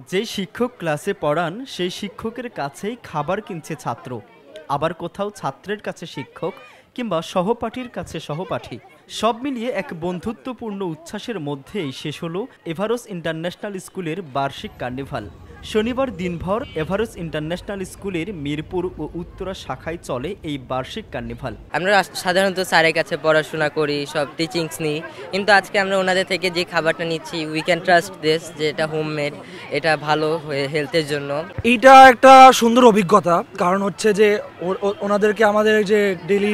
যেই শিক্ষক ক্লাসে পড়ান সেই শিক্ষকের কাছেই খাবার কিনছে ছাত্র, আবার কোথাও ছাত্রের কাছে শিক্ষক কিংবা সহপাঠীর কাছে সহপাঠী। সব মিলিয়ে এক বন্ধুত্বপূর্ণ উচ্ছ্বাসের মধ্যেই শেষ হলো এভারোস ইন্টারন্যাশনাল স্কুলের বার্ষিক কার্নিভাল। শনিবার দিনভর এভারোস ইন্টারন্যাশনাল স্কুলের মিরপুর ও উত্তরা শাখায় চলে এই বার্ষিক কার্নিভাল। আমরা সাধারণত স্যারের কাছে পড়াশোনা করি, সব টিচিংস নিই, কিন্তু আজকে আমরা ওনাদের থেকে যে খাবারটা নিচ্ছি, উই ক্যান ট্রাস্ট দিস, যে এটা হোমমেড, এটা ভালো হেলথের জন্য। এইটা একটা সুন্দর অভিজ্ঞতা, কারণ হচ্ছে যে ওনাদেরকে আমাদের যে ডেইলি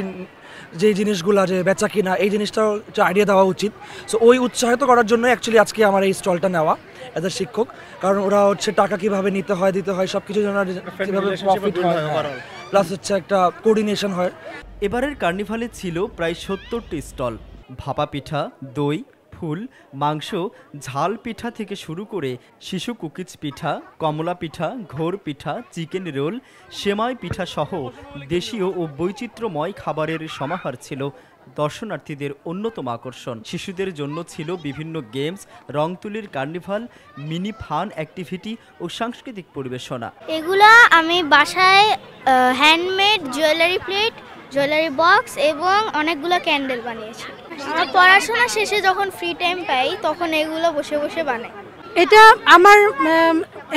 যে জিনিসগুলো যে বেচা কিনা, এই জিনিসটাও একটা আইডিয়া দেওয়া উচিত। সো ওই উৎসাহিত করার জন্য অ্যাকচুয়ালি আজকে আমার এই স্টলটা নেওয়া এজ এ শিক্ষক, কারণ ওরা হচ্ছে টাকা কিভাবে নিতে হয়, দিতে হয়, সব কিছু কিভাবে প্রফিট হয়, প্লাস হচ্ছে একটা কোঅর্ডিনেশন হয়। এবারের কার্নিভালে ছিল প্রায় ৭০টি স্টল। ভাপা পিঠা, দই, ফুল, মাংস, ঝাল পিঠা থেকে শুরু করে শিশু কুকিজ পিঠা, কমলা পিঠা, ঘোর পিঠা, চিকেন রোল, সেমাই পিঠা সহ দেশীয় ও বৈচিত্র্যময় খাবারের সমাহার ছিল দর্শনার্থীদের অন্যতম আকর্ষণ। শিশুদের জন্য ছিল বিভিন্ন গেমস, রং তুলির কার্নিভাল, মিনি ফান অ্যাক্টিভিটি ও সাংস্কৃতিক পরিবেশনা। এগুলা আমি বাসায় handmade jewellery plate, jewellery box এবং অনেকগুলো ক্যান্ডেল বানিয়েছি। আমার পড়াশোনা শেষে যখন ফ্রি টাইম পাই তখন এগুলো বসে বসে বানাই। এটা আমার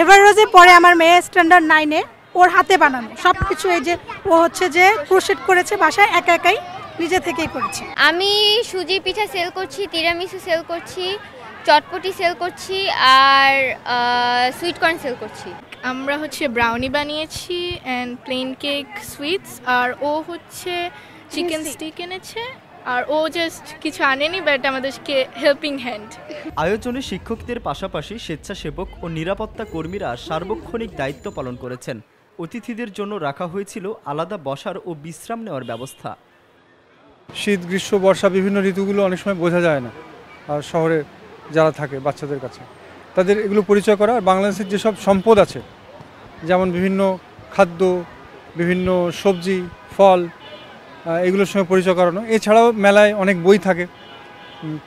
এভারোজে পড়ে আমার মেয়ে স্ট্যান্ডার্ড 9-এ, ওর হাতে বানানো সব কিছু। এই যে ও হচ্ছে যে ক্রোশেট করেছে বাসায়, একা একাই নিজে থেকেই করেছে। আমি সুজি পিঠা সেল করছি, তিরামিসু সেল করছি, চটপটি সেল করছি আর সুইট কর্ন সেল করছি। আমরা হচ্ছে ব্রাউনি বানিয়েছি অ্যান্ড প্লেন কেক সুইটস, আর ও হচ্ছে চিকেন স্টিক এনেছে, আর ও জাস্ট কিছু আনেনি, বাট আমাদেরকে হেল্পিং হ্যান্ড। আয়োজনে শিক্ষকদের পাশাপাশি স্বেচ্ছাসেবক ও নিরাপত্তা কর্মীরা সার্বক্ষণিক দায়িত্ব পালন করেছেন। অতিথিদের জন্য রাখা হয়েছিল আলাদা বসার ও বিশ্রাম নেওয়ার ব্যবস্থা। শীত, গ্রীষ্ম, বর্ষা বিভিন্ন ঋতুগুলো অনেক সময় বোঝা যায় না, আর শহরে যারা থাকে বাচ্চাদের কাছে তাদের এগুলো পরিচয় করা। আর বাংলাদেশের যেসব সম্পদ আছে, যেমন বিভিন্ন খাদ্য, বিভিন্ন সবজি, ফল, এগুলোর সঙ্গে পরিচয় করানো। এছাড়াও মেলায় অনেক বই থাকে,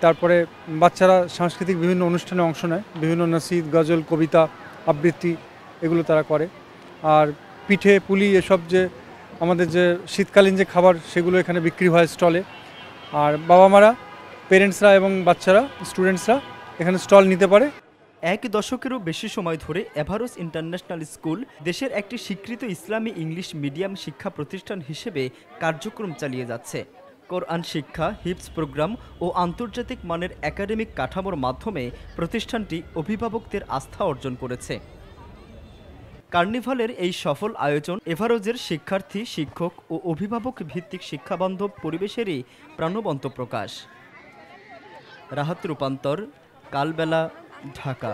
তারপরে বাচ্চারা সাংস্কৃতিক বিভিন্ন অনুষ্ঠানে অংশ নেয়, বিভিন্ন নাসিদ, গজল, কবিতা, আবৃত্তি এগুলো তারা করে। আর পিঠে, পুলি, এসব যে আমাদের যে শীতকালীন যে খাবার, সেগুলো এখানে বিক্রি হয় স্টলে। আর বাবা মারা, পেরেন্টসরা এবং বাচ্চারা, স্টুডেন্টসরা এখানে স্টল নিতে পারে। এক দশকেরও বেশি সময় ধরে এভারোস ইন্টারন্যাশনাল স্কুল দেশের একটি স্বীকৃত ইসলামী ইংলিশ মিডিয়াম শিক্ষা প্রতিষ্ঠান হিসেবে কার্যক্রম চালিয়ে যাচ্ছে। কোরআন শিক্ষা, হিফজ প্রোগ্রাম ও আন্তর্জাতিক মানের একাডেমিক কাঠামোর মাধ্যমে প্রতিষ্ঠানটি অভিভাবকদের আস্থা অর্জন করেছে। কার্নিভালের এই সফল আয়োজন এভারোজের শিক্ষার্থী, শিক্ষক ও অভিভাবক ভিত্তিক শিক্ষাবান্ধব পরিবেশেরই প্রাণবন্ত প্রকাশ। রাহাত রূপান্তর, কালবেলা, ঢাকা।